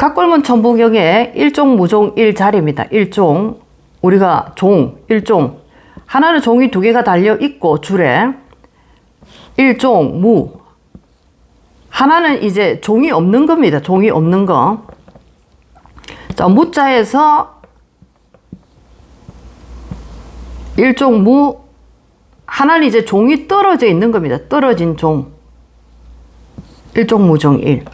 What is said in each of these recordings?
각골문 천부경의 일종 무종 일자리입니다. 일종, 우리가 종, 일종. 하나는 종이 두 개가 달려 있고 줄에 일종, 무. 하나는 이제 종이 없는 겁니다. 종이 없는 거. 자, 무자에서 일종 무. 하나는 이제 종이 떨어져 있는 겁니다. 떨어진 종. 일종 무종 1.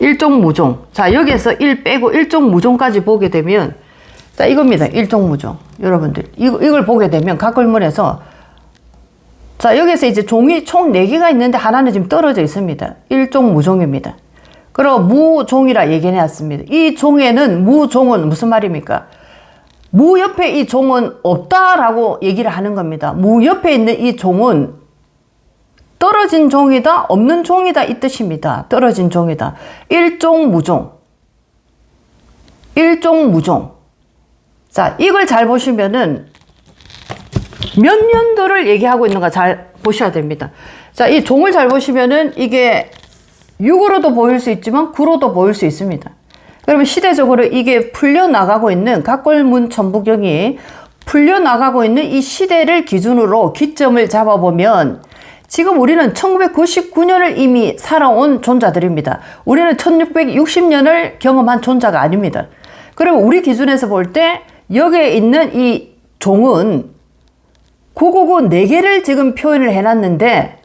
일종 무종. 자, 여기에서 1 빼고 일종 무종까지 보게 되면, 자, 이겁니다. 일종 무종. 여러분들. 이걸 보게 되면 각골문에서, 자, 여기에서 이제 종이 총 4개가 있는데 하나는 지금 떨어져 있습니다. 일종 무종입니다. 그리고 무종이라 얘기해 놨습니다. 이 종에는, 무종은 무슨 말입니까? 무 옆에 이 종은 없다라고 얘기를 하는 겁니다. 무 옆에 있는 이 종은 떨어진 종이다, 없는 종이다 이 뜻입니다. 떨어진 종이다. 일종 무종. 일종 무종. 자, 이걸 잘 보시면은 몇 년도를 얘기하고 있는가 잘 보셔야 됩니다. 자, 이 종을 잘 보시면은 이게 6으로도 보일 수 있지만 9로도 보일 수 있습니다. 그러면 시대적으로 이게 풀려나가고 있는 각골문 천부경이 풀려나가고 있는 이 시대를 기준으로 기점을 잡아보면 지금 우리는 1999년을 이미 살아온 존재들입니다. 우리는 1660년을 경험한 존재가 아닙니다. 그러면 우리 기준에서 볼 때 여기에 있는 이 종은 999 4개를 지금 표현을 해놨는데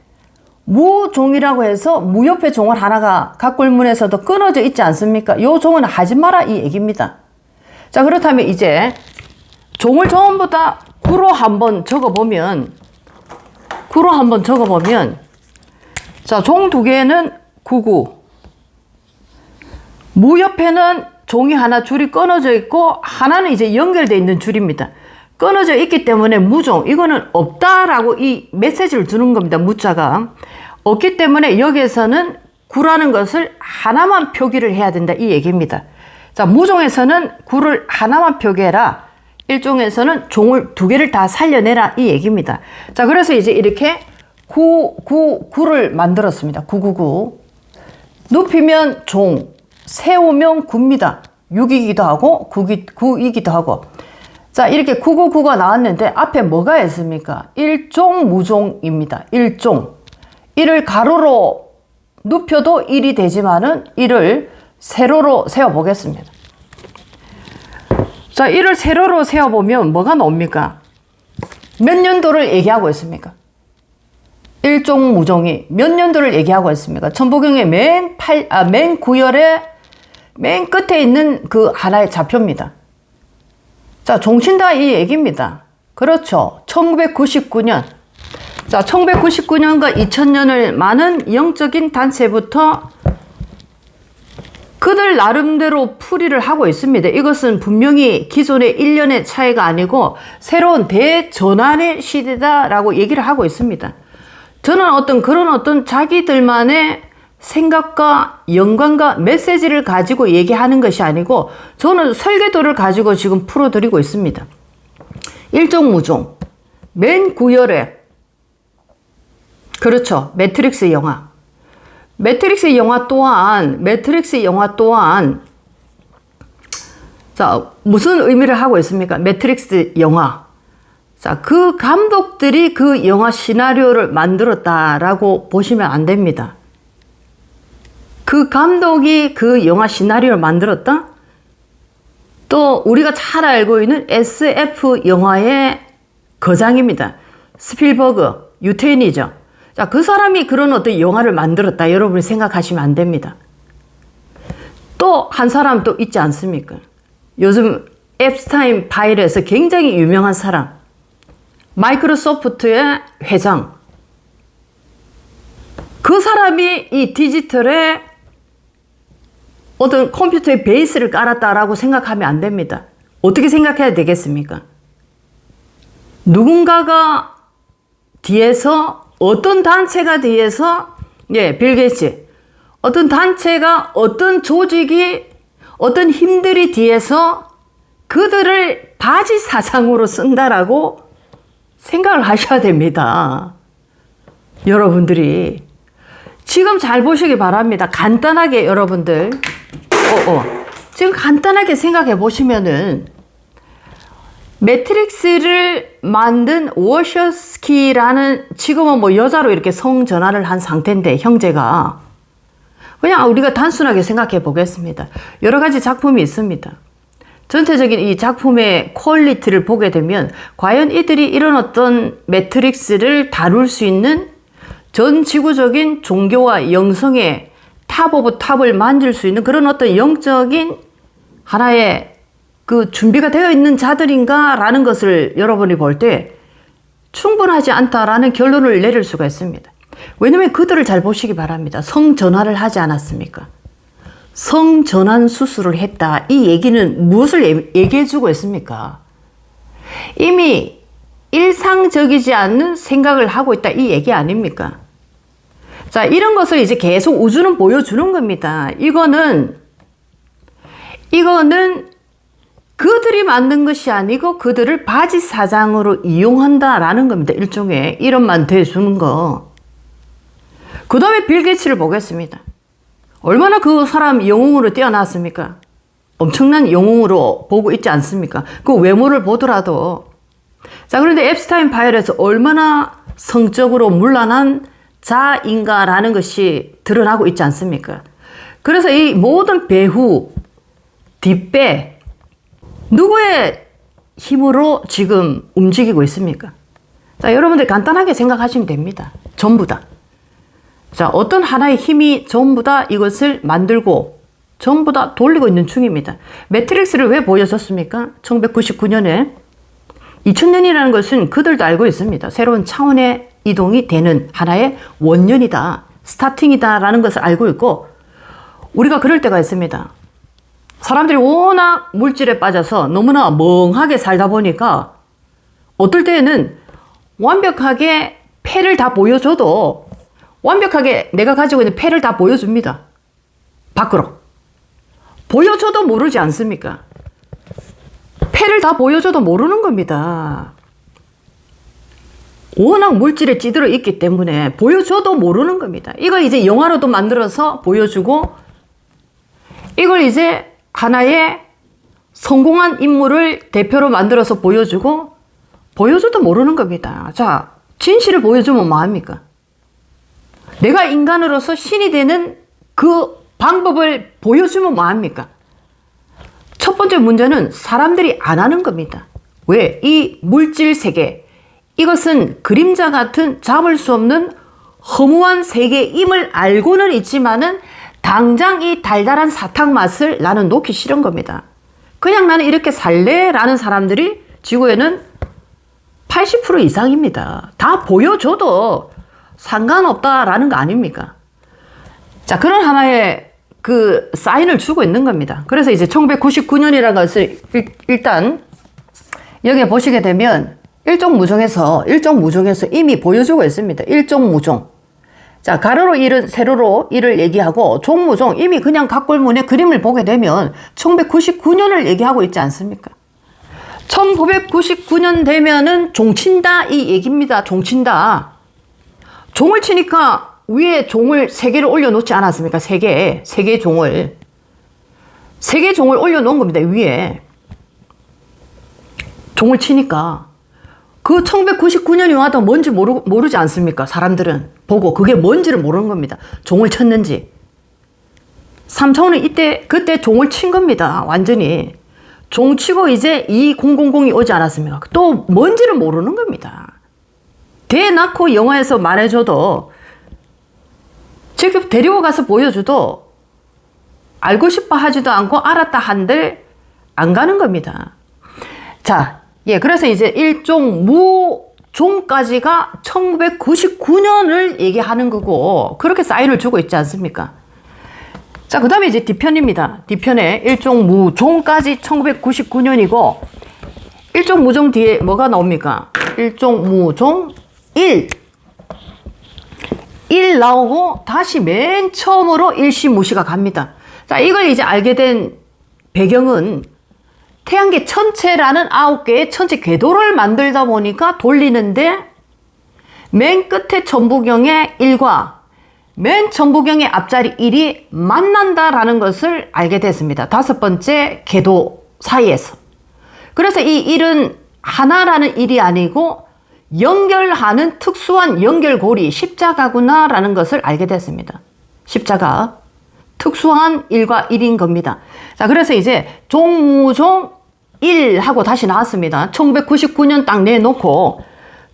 무종이라고 해서 무 옆에 종은 하나가 각골문에서도 끊어져 있지 않습니까? 요 종은 하지 마라 이 얘기입니다. 자, 그렇다면 이제 종을 전부 다 구로 한번 적어보면 자, 종 2개는 99. 무 옆에는 종이 하나 줄이 끊어져 있고 하나는 이제 연결되어 있는 줄입니다. 끊어져 있기 때문에 무종, 이거는 없다라고 이 메시지를 주는 겁니다. 무자가. 없기 때문에 여기에서는 구라는 것을 하나만 표기를 해야 된다 이 얘기입니다. 자, 무종에서는 구를 하나만 표기해라. 일종에서는 종을 2개를 다 살려내라 이 얘기입니다. 자, 그래서 이제 이렇게 999를 만들었습니다. 999. 눕히면 종, 세우면 구입니다. 6이기도 하고 9이기도 하고. 자, 이렇게 999가 나왔는데 앞에 뭐가 있습니까? 일종 무종입니다. 일종. 이를 가로로 눕혀도 1이 되지만은 이를 세로로 세워보겠습니다. 자, 이를 세로로 세워보면 뭐가 나옵니까? 몇 년도를 얘기하고 있습니까? 일종 무종이 몇 년도를 얘기하고 있습니까? 천부경의 맨 구열의 맨 끝에 있는 그 하나의 좌표입니다. 자, 종친다 이 얘기입니다. 그렇죠. 1999년. 자, 1999년과 2000년을 많은 영적인 단체부터 그들 나름대로 풀이를 하고 있습니다. 이것은 분명히 기존의 1년의 차이가 아니고 새로운 대전환의 시대다라고 얘기를 하고 있습니다. 저는 그런 어떤 자기들만의 생각과 연관과 메시지를 가지고 얘기하는 것이 아니고 저는 설계도를 가지고 지금 풀어드리고 있습니다. 일종 무종. 맨 구열에 그렇죠. 매트릭스 영화. 매트릭스 영화 또한 자, 무슨 의미를 하고 있습니까? 매트릭스 영화. 자, 그 감독들이 그 영화 시나리오를 만들었다라고 보시면 안 됩니다. 그 감독이 그 영화 시나리오를 만들었다? 또 우리가 잘 알고 있는 SF 영화의 거장입니다. 스필버그, 유태인이죠. 자, 그 사람이 그런 어떤 영화를 만들었다. 여러분이 생각하시면 안 됩니다. 또 한 사람 또 있지 않습니까? 요즘 앱스타인 파일에서 굉장히 유명한 사람. 마이크로소프트의 회장. 그 사람이 이 디지털에 어떤 컴퓨터의 베이스를 깔았다라고 생각하면 안 됩니다. 어떻게 생각해야 되겠습니까? 누군가가 뒤에서 어떤 단체가 뒤에서 빌 게이츠 어떤 단체가 어떤 조직이 어떤 힘들이 뒤에서 그들을 바지 사상으로 쓴다라고 생각을 하셔야 됩니다. 여러분들이 지금 잘 보시기 바랍니다. 간단하게 여러분들 지금 간단하게 생각해 보시면은 매트릭스를 만든 워셔스키라는 지금은 뭐 여자로 이렇게 성전환을 한 상태인데 형제가 그냥 우리가 단순하게 생각해 보겠습니다. 여러 가지 작품이 있습니다. 전체적인 이 작품의 퀄리티를 보게 되면 과연 이들이 이런 어떤 매트릭스를 다룰 수 있는 전 지구적인 종교와 영성의 탑 오브 탑을 만질 수 있는 그런 어떤 영적인 하나의 그 준비가 되어 있는 자들인가 라는 것을 여러분이 볼 때 충분하지 않다라는 결론을 내릴 수가 있습니다. 왜냐면 그들을 잘 보시기 바랍니다. 성전환을 하지 않았습니까? 성전환 수술을 했다. 이 얘기는 무엇을 얘기해 주고 있습니까? 이미 일상적이지 않는 생각을 하고 있다. 이 얘기 아닙니까? 자, 이런 것을 이제 계속 우주는 보여주는 겁니다. 이거는 그들이 만든 것이 아니고 그들을 바지 사장으로 이용한다라는 겁니다. 일종의 이름만 대주는 거. 그 다음에 빌 게이츠를 보겠습니다. 얼마나 그 사람 영웅으로 뛰어났습니까? 엄청난 영웅으로 보고 있지 않습니까? 그 외모를 보더라도. 자, 그런데 앱스타인 파일에서 얼마나 성적으로 문란한 자인가라는 것이 드러나고 있지 않습니까? 그래서 이 모든 배후, 뒷배, 누구의 힘으로 지금 움직이고 있습니까? 자, 여러분들 간단하게 생각하시면 됩니다. 전부 다. 자, 어떤 하나의 힘이 전부 다 이것을 만들고 전부 다 돌리고 있는 중입니다. 매트릭스를 왜 보여줬습니까? 1999년에 2000년이라는 것은 그들도 알고 있습니다. 새로운 차원의 이동이 되는 하나의 원년이다. 스타팅이다 라는 것을 알고 있고 우리가 그럴 때가 있습니다. 사람들이 워낙 물질에 빠져서 너무나 멍하게 살다 보니까 어떨 때에는 완벽하게 패를 다 보여줘도 완벽하게 내가 가지고 있는 패를 다 보여줍니다. 밖으로. 보여줘도 모르지 않습니까? 패를 다 보여줘도 모르는 겁니다. 워낙 물질에 찌들어 있기 때문에 보여줘도 모르는 겁니다. 이걸 이제 영화로도 만들어서 보여주고 이걸 이제 하나의 성공한 인물을 대표로 만들어서 보여주고 보여줘도 모르는 겁니다. 자, 진실을 보여주면 뭐합니까? 내가 인간으로서 신이 되는 그 방법을 보여주면 뭐합니까? 첫 번째 문제는 사람들이 안 하는 겁니다. 왜? 이 물질 세계, 이것은 그림자 같은 잡을 수 없는 허무한 세계임을 알고는 있지만은 당장 이 달달한 사탕 맛을 나는 놓기 싫은 겁니다. 그냥 나는 이렇게 살래? 라는 사람들이 지구에는 80% 이상입니다. 다 보여줘도 상관없다라는 거 아닙니까? 자, 그런 하나의 그 사인을 주고 있는 겁니다. 그래서 이제 1999년이라는 것을 일단 여기에 보시게 되면 일종무종에서 이미 보여주고 있습니다. 일종무종. 자, 가로로 1은 세로로 1을 얘기하고 종무종 이미 그냥 각골문에 그림을 보게 되면 1999년을 얘기하고 있지 않습니까? 1999년 되면은 종친다 이 얘기입니다. 종친다. 종을 치니까 위에 종을 3개를 올려놓지 않았습니까? 3개의 종을. 3개의 종을 올려놓은 겁니다. 위에. 종을 치니까. 그 1999년이 와도 뭔지 모르지 않습니까? 사람들은 보고 그게 뭔지를 모르는 겁니다. 종을 쳤는지. 3차원은 그때 종을 친 겁니다. 완전히. 종 치고 이제 2000이 오지 않았습니까? 또 뭔지를 모르는 겁니다. 대놓고 영화에서 말해줘도 직접 데리고 가서 보여줘도 알고 싶어 하지도 않고 알았다 한들 안 가는 겁니다. 자, 그래서 이제 일종무종까지가 1999년을 얘기하는 거고 그렇게 사인을 주고 있지 않습니까? 자, 그 다음에 이제 뒤편입니다. 뒤편에 일종무종까지 1999년이고 일종무종 뒤에 뭐가 나옵니까? 일종무종 1 나오고 다시 맨 처음으로 일시무시가 갑니다. 자, 이걸 이제 알게 된 배경은 태양계 천체라는 9개의 천체 궤도를 만들다 보니까 돌리는데 맨 끝에 천부경의 1과 맨 정보경의 앞자리 1이 만난다라는 것을 알게 됐습니다. 5번째 궤도 사이에서. 그래서 이 1은 하나라는 1이 아니고 연결하는 특수한 연결고리 십자가구나라는 것을 알게 됐습니다. 십자가. 특수한 1과 1인 겁니다. 자, 그래서 이제 종무종 1하고 다시 나왔습니다. 1999년 딱 내놓고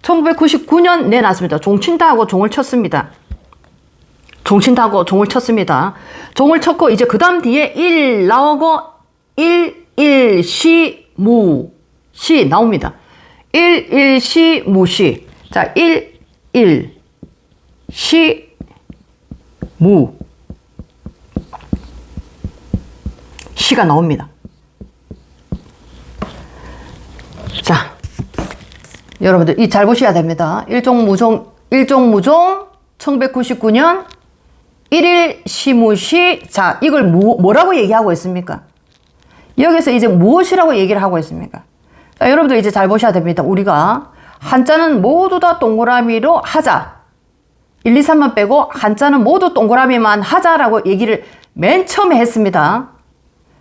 1999년 내놨습니다. 종친다하고 종을 쳤습니다. 종친다하고 종을 쳤습니다. 종을 쳤고 이제 그 다음 뒤에 1 나오고 1, 1, 시, 무, 시 나옵니다. 1, 1, 시, 무, 시. 자, 1, 1, 시, 무, 시가 나옵니다. 자, 여러분들 이 잘 보셔야 됩니다. 일종무종 1999년 1일 시무시. 자, 이걸 뭐라고 얘기하고 있습니까? 여기서 이제 무엇이라고 얘기를 하고 있습니까? 자, 여러분들 이제 잘 보셔야 됩니다. 우리가 한자는 모두 다 동그라미로 하자. 1, 2, 3만 빼고 한자는 모두 동그라미만 하자라고 얘기를 맨 처음에 했습니다.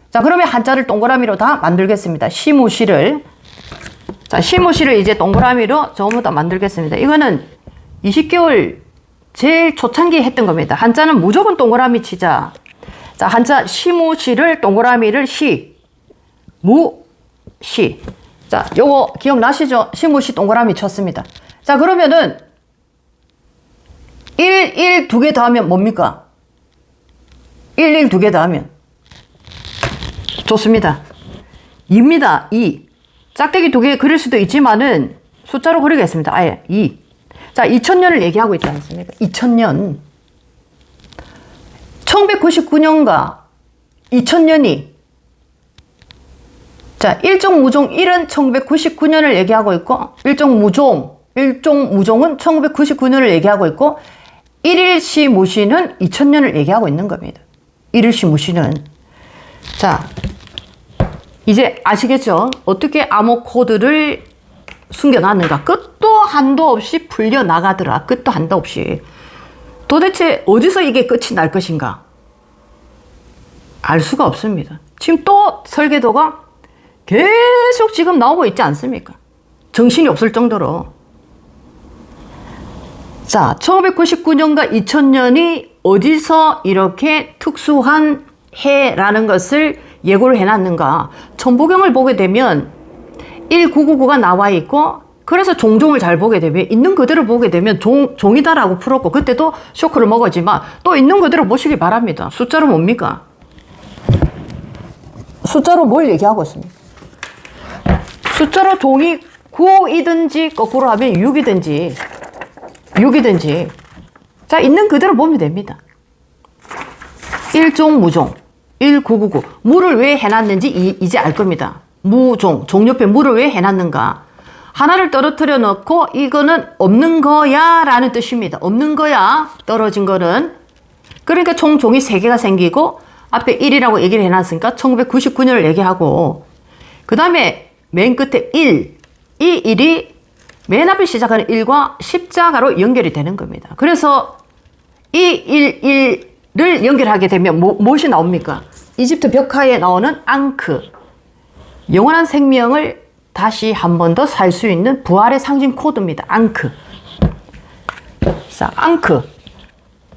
자, 그러면 한자를 동그라미로 다 만들겠습니다. 시무시를. 자, 시무시를 이제 동그라미로 전부 다 만들겠습니다. 이거는 20개월 제일 초창기에 했던 겁니다. 한자는 무조건 동그라미 치자. 자, 한자 시무시를 동그라미를 시, 무, 시. 자, 요거 기억나시죠? 시무시 동그라미 쳤습니다. 자, 그러면은 1, 1 두 개 더하면 뭡니까? 1, 1 두 개 더하면 좋습니다. 2입니다. 2. 짝대기 두 개 그릴 수도 있지만은 숫자로 그리겠습니다. 아예 2. 자, 2000년을 얘기하고 있지 않습니까? 2000년. 1999년과 2000년이. 자, 일종무종 1은 1999년을 얘기하고 있고, 일종무종은 1999년을 얘기하고 있고, 1일시 무시는 2000년을 얘기하고 있는 겁니다. 1일시 무시는. 자, 이제 아시겠죠? 어떻게 암호 코드를 숨겨놨는가? 끝도 한도 없이 풀려나가더라. 끝도 한도 없이. 도대체 어디서 이게 끝이 날 것인가? 알 수가 없습니다. 지금 또 설계도가 계속 지금 나오고 있지 않습니까? 정신이 없을 정도로. 자, 1999년과 2000년이 어디서 이렇게 특수한 해라는 것을 예고를 해놨는가? 천보경을 보게 되면 1999가 나와 있고, 그래서 종종을 잘 보게 되면, 있는 그대로 보게 되면 종이다라고 풀었고, 그때도 쇼크를 먹었지만 또 있는 그대로 보시기 바랍니다. 숫자로 뭡니까? 숫자로 뭘 얘기하고 있습니까? 숫자로 종이 9이든지 거꾸로 하면 6이든지 자, 있는 그대로 보면 됩니다. 일종무종 1999. 무를 왜 해놨는지 이제 알 겁니다. 무종, 종 옆에 무를 왜 해놨는가? 하나를 떨어뜨려 놓고 이거는 없는 거야 라는 뜻입니다. 없는 거야, 떨어진 거는. 그러니까 총 종이 3개가 생기고 앞에 1이라고 얘기를 해놨으니까 1999년을 얘기하고, 그 다음에 맨 끝에 1, 이 1이 맨 앞에 시작하는 1과 십자가로 연결이 되는 겁니다. 그래서 이 1, 1을 연결하게 되면 무엇이 나옵니까? 이집트 벽화에 나오는 앙크. 영원한 생명을 다시 한 번 더 살 수 있는 부활의 상징 코드입니다. 앙크. 자, 앙크.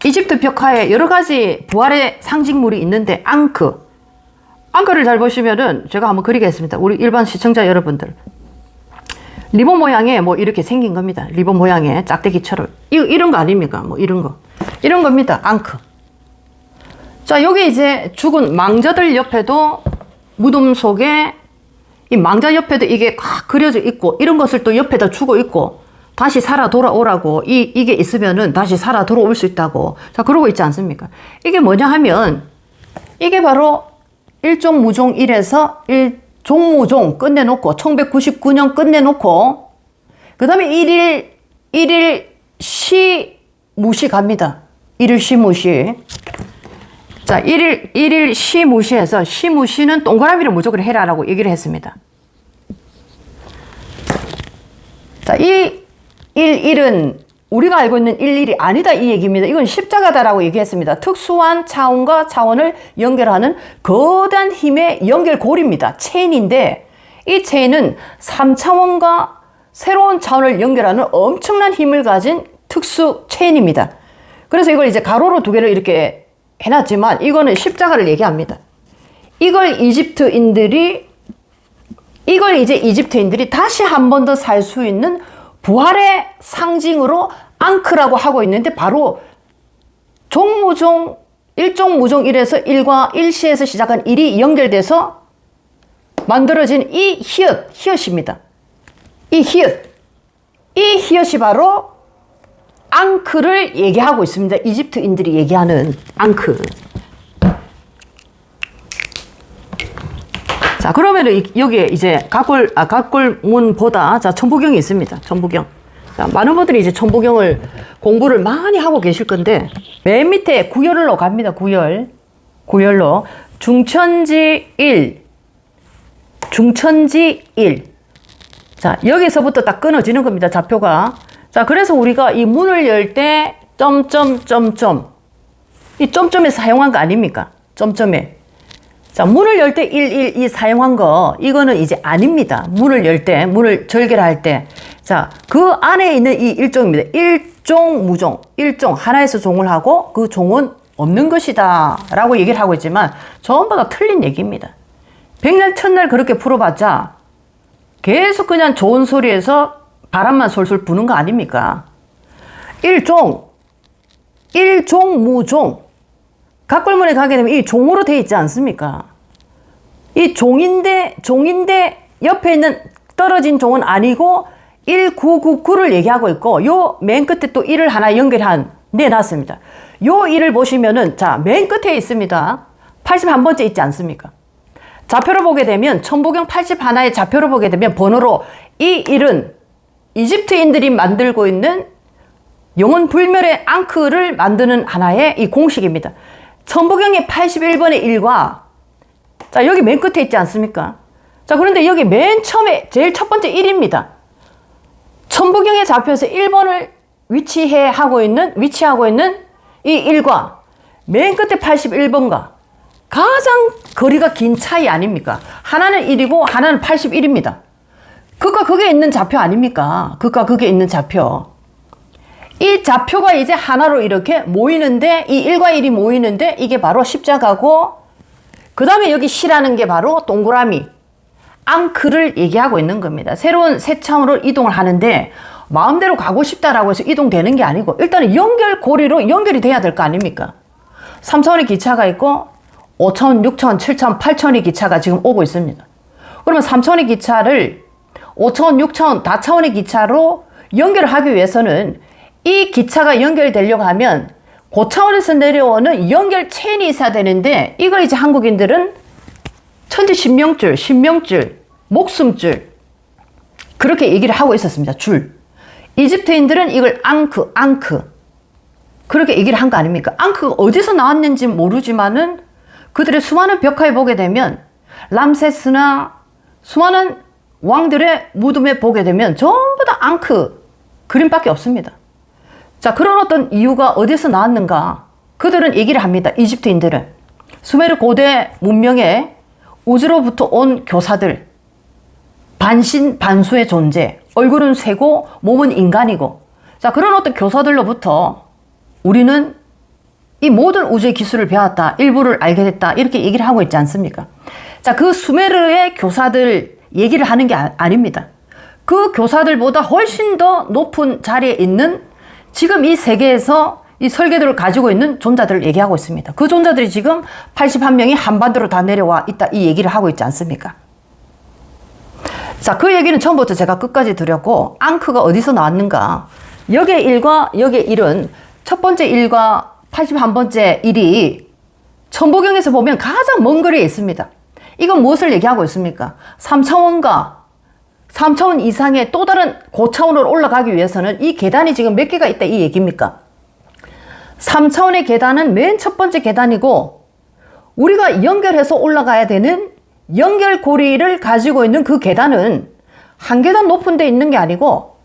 이집트 벽화에 여러 가지 부활의 상징물이 있는데 앙크를 잘 보시면은 제가 한번 그리겠습니다. 우리 일반 시청자 여러분들. 리본 모양의 뭐 이렇게 생긴 겁니다. 리본 모양의 짝대기처럼. 이런 거 아닙니까? 뭐 이런 거. 이런 겁니다. 앙크. 자, 여기 이제 죽은 망자들 옆에도 무덤 속에 이 망자 옆에도 이게 그려져 있고, 이런 것을 또 옆에다 주고 있고, 다시 살아 돌아오라고, 이게 있으면은 다시 살아 돌아올 수 있다고. 자, 그러고 있지 않습니까? 이게 뭐냐 하면, 이게 바로 일종무종 1에서 일종무종 끝내놓고, 1999년 끝내놓고, 그 다음에 1일 시무시 갑니다. 1일 시무시. 자, 1일 시무시에서 시무시는 동그라미를 무조건 해라라고 얘기를 했습니다. 자, 이 1일은 우리가 알고 있는 일일이 아니다 이 얘기입니다. 이건 십자가다라고 얘기했습니다. 특수한 차원과 차원을 연결하는 거대한 힘의 연결고리입니다. 체인인데 이 체인은 3차원과 새로운 차원을 연결하는 엄청난 힘을 가진 특수 체인입니다. 그래서 이걸 이제 가로로 두 개를 이렇게 해놨지만 이거는 십자가를 얘기합니다. 이걸 이제 이집트인들이 다시 한 번 더 살 수 있는 부활의 상징으로 앙크라고 하고 있는데 바로 종무종, 일종무종 1에서 1과 일시에서 시작한 1이 연결돼서 만들어진 이 히읗입니다. 이 히읗이 바로 앙크를 얘기하고 있습니다. 이집트인들이 얘기하는 앙크. 자, 그러면은 여기에 이제 각골문보다 자, 천부경이 있습니다. 천부경. 자, 많은 분들이 이제 천부경을 공부를 많이 하고 계실 건데 맨 밑에 구열로 갑니다. 구열로 중천지 1. 자, 여기서부터 딱 끊어지는 겁니다. 좌표가. 자, 그래서 우리가 이 문을 열 때 점점점점 이 점점에 사용한 거 아닙니까? 점점에. 자, 문을 열 때 112 사용한 거 이거는 이제 아닙니다. 문을 열 때, 문을 절개할 때. 자, 그 안에 있는 이 일종입니다. 일종무종. 일종 하나에서 종을 하고 그 종은 없는 것이다 라고 얘기를 하고 있지만 전부 다 틀린 얘기입니다. 백날 첫날 그렇게 풀어봤자 계속 그냥 좋은 소리에서 바람만 솔솔 부는 거 아닙니까? 일종무종. 각골문에 가게 되면 이 종으로 되어 있지 않습니까? 이 종인데 옆에 있는 떨어진 종은 아니고 1999를 얘기하고 있고 요 맨 끝에 또 1을 하나 내놨습니다. 요 1을 보시면은 자, 맨 끝에 있습니다. 81번째 있지 않습니까? 좌표로 보게 되면 천부경 81의 좌표로 보게 되면 번호로 이 1은 이집트인들이 만들고 있는 영혼 불멸의 앙크를 만드는 하나의 이 공식입니다. 천부경의 81번의 1과 자, 여기 맨 끝에 있지 않습니까? 자, 그런데 여기 맨 처음에 제일 첫 번째 1입니다. 천부경의 좌표에서 1번을 위치하고 있는 이 1과 맨 끝에 81번과 가장 거리가 긴 차이 아닙니까? 하나는 1이고 하나는 81입니다. 극과 극에 있는 좌표 아닙니까? 극과 극에 있는 좌표. 이 좌표가 이제 하나로 이렇게 모이는데 이 1과 1이 모이는데 이게 바로 십자가고 그 다음에 여기 시라는 게 바로 동그라미 앙크를 얘기하고 있는 겁니다. 새로운 새 차원으로 이동을 하는데 마음대로 가고 싶다라고 해서 이동되는 게 아니고 일단은 연결고리로 연결이 돼야 될 거 아닙니까? 3차원의 기차가 있고 5차원, 6차원, 7차원, 8차원의 기차가 지금 오고 있습니다. 그러면 3차원의 기차를 5차원, 6차원, 다차원의 기차로 연결하기 위해서는 이 기차가 연결되려고 하면 고차원에서 내려오는 연결 체인이 있어야 되는데 이걸 이제 한국인들은 천지신명줄, 신명줄, 목숨줄 그렇게 얘기를 하고 있었습니다. 줄. 이집트인들은 이걸 앙크 그렇게 얘기를 한 거 아닙니까? 앙크가 어디서 나왔는지 모르지만은 그들의 수많은 벽화에 보게 되면 람세스나 수많은 왕들의 무덤에 보게 되면 전부 다 앙크 그림밖에 없습니다. 자, 그런 어떤 이유가 어디서 나왔는가? 그들은 얘기를 합니다. 이집트인들은. 수메르 고대 문명의 우주로부터 온 교사들. 반신반수의 존재. 얼굴은 새고 몸은 인간이고. 자, 그런 어떤 교사들로부터 우리는 이 모든 우주의 기술을 배웠다. 일부를 알게 됐다. 이렇게 얘기를 하고 있지 않습니까? 자, 그 수메르의 교사들 얘기를 하는 게 아닙니다. 그 교사들보다 훨씬 더 높은 자리에 있는 지금 이 세계에서 이 설계도를 가지고 있는 존재들을 얘기하고 있습니다. 그 존재들이 지금 81명이 한반도로 다 내려와 있다 이 얘기를 하고 있지 않습니까? 자, 그 얘기는 처음부터 제가 끝까지 드렸고 앙크가 어디서 나왔는가? 여기에 1과 여기에 1은 첫 번째 1과 81번째 1이 천부경에서 보면 가장 먼 거리에 있습니다. 이건 무엇을 얘기하고 있습니까? 3차원과 3차원 이상의 또 다른 고차원으로 올라가기 위해서는 이 계단이 지금 몇 개가 있다 이 얘기입니까? 3차원의 계단은 맨 첫 번째 계단이고 우리가 연결해서 올라가야 되는 연결고리를 가지고 있는 그 계단은 한 계단 높은 데 있는 게 아니고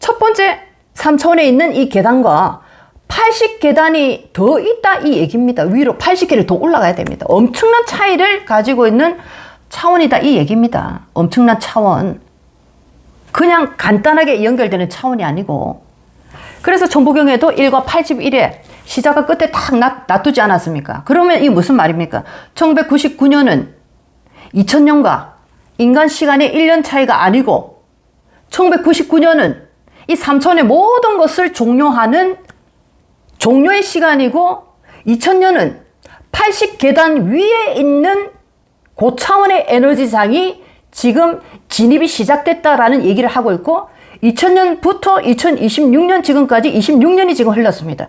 첫 번째 3차원에 있는 이 계단과 80계단이 더 있다 이 얘기입니다. 위로 80개를 더 올라가야 됩니다. 엄청난 차이를 가지고 있는 차원이다 이 얘기입니다. 엄청난 차원. 그냥 간단하게 연결되는 차원이 아니고. 그래서 천부경에도 1과 81에 시작과 끝에 딱 놔두지 않았습니까? 그러면 이게 무슨 말입니까? 1999년은 2000년과 인간 시간의 1년 차이가 아니고 1999년은 이 3차원의 모든 것을 종료하는 종료의 시간이고 2000년은 80계단 위에 있는 고차원의 에너지장이 지금 진입이 시작됐다라는 얘기를 하고 있고 2000년부터 2026년 지금까지 26년이 지금 흘렀습니다.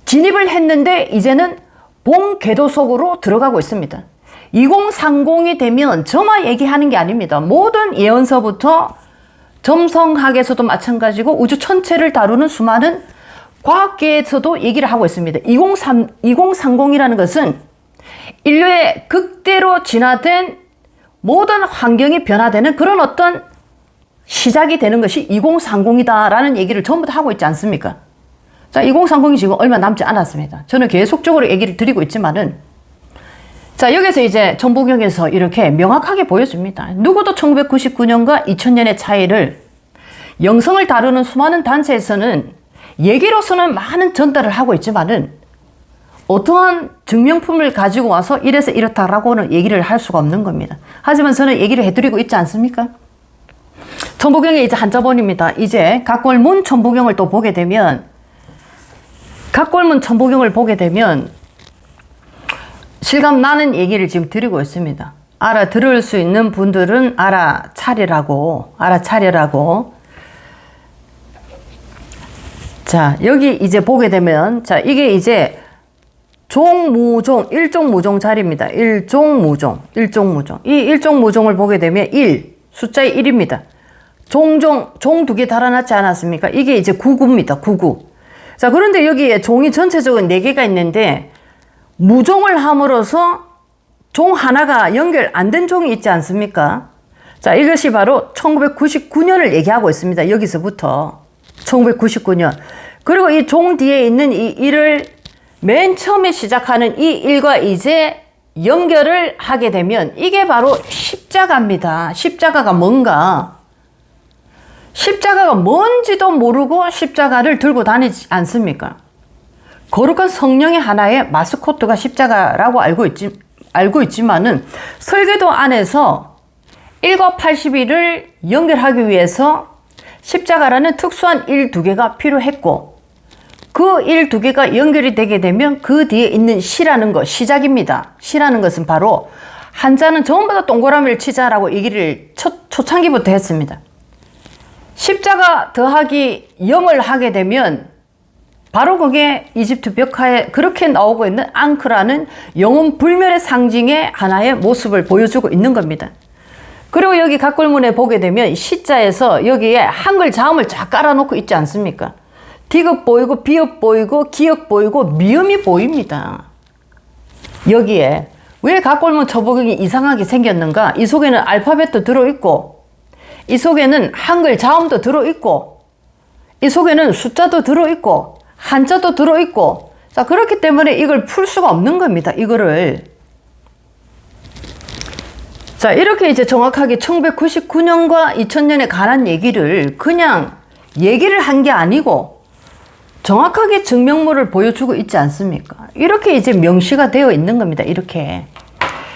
진입을 했는데 이제는 봉궤도 속으로 들어가고 있습니다. 2030이 되면 저만 얘기하는 게 아닙니다. 모든 예언서부터 점성학에서도 마찬가지고 우주 전체를 다루는 수많은 과학계에서도 얘기를 하고 있습니다. 2030이라는 것은 인류의 극대로 진화된 모든 환경이 변화되는 그런 어떤 시작이 되는 것이 2030이다라는 얘기를 전부 다 하고 있지 않습니까? 자, 2030이 지금 얼마 남지 않았습니다. 저는 계속적으로 얘기를 드리고 있지만은 자, 여기서 이제 천부경에서 이렇게 명확하게 보여줍니다. 누구도 1999년과 2000년의 차이를 영성을 다루는 수많은 단체에서는 얘기로서는 많은 전달을 하고 있지만은 어떠한 증명품을 가지고 와서 이래서 이렇다라고는 얘기를 할 수가 없는 겁니다. 하지만 저는 얘기를 해드리고 있지 않습니까? 천부경의 이제 한자본입니다. 이제 각골문 천부경을 또 보게 되면 각골문 천부경을 보게 되면 실감 나는 얘기를 지금 드리고 있습니다. 알아들을 수 있는 분들은 알아차리라고. 자, 여기 이제 보게 되면, 자, 이게 이제 종무종, 일종무종 자리입니다. 일종무종. 이 일종무종을 보게 되면 1, 숫자의 1입니다. 종 두 개 달아놨지 않았습니까? 이게 이제 99입니다. 99. 자, 그런데 여기에 종이 전체적으로 4개가 있는데, 무종을 함으로써 종 하나가 연결 안 된 종이 있지 않습니까? 자, 이것이 바로 1999년을 얘기하고 있습니다. 여기서부터 1999년. 그리고 이 종 뒤에 있는 이 1을 맨 처음에 시작하는 이 1과 이제 연결을 하게 되면 이게 바로 십자가입니다. 십자가가 뭔가? 십자가가 뭔지도 모르고 십자가를 들고 다니지 않습니까? 거룩한 성령의 하나의 마스코트가 십자가라고 알고 있지만은 설계도 안에서 1과 81을 연결하기 위해서 십자가라는 특수한 1, 2개가 필요했고 그 1, 2개가 연결이 되게 되면 그 뒤에 있는 시라는 것, 시작입니다. 시라는 것은 바로 한자는 전부 다 동그라미를 치자라고 얘기를 초창기부터 했습니다. 십자가 더하기 0을 하게 되면 바로 그게 이집트 벽화에 그렇게 나오고 있는 앙크라는 영혼 불멸의 상징의 하나의 모습을 보여주고 있는 겁니다. 그리고 여기 각골문에 보게 되면 시자에서 여기에 한글 자음을 쫙 깔아놓고 있지 않습니까? 디귿 보이고 비읍 보이고 기역 보이고 미음이 보입니다. 여기에 왜 각골문 천부경이 이상하게 생겼는가? 이 속에는 알파벳도 들어있고 이 속에는 한글 자음도 들어있고 이 속에는 숫자도 들어있고 한자도 들어있고 자 그렇기 때문에 이걸 풀 수가 없는 겁니다. 이거를 자 이렇게 이제 정확하게 1999년과 2000년에 관한 얘기를 그냥 얘기를 한 게 아니고 정확하게 증명물을 보여주고 있지 않습니까? 이렇게 이제 명시가 되어 있는 겁니다. 이렇게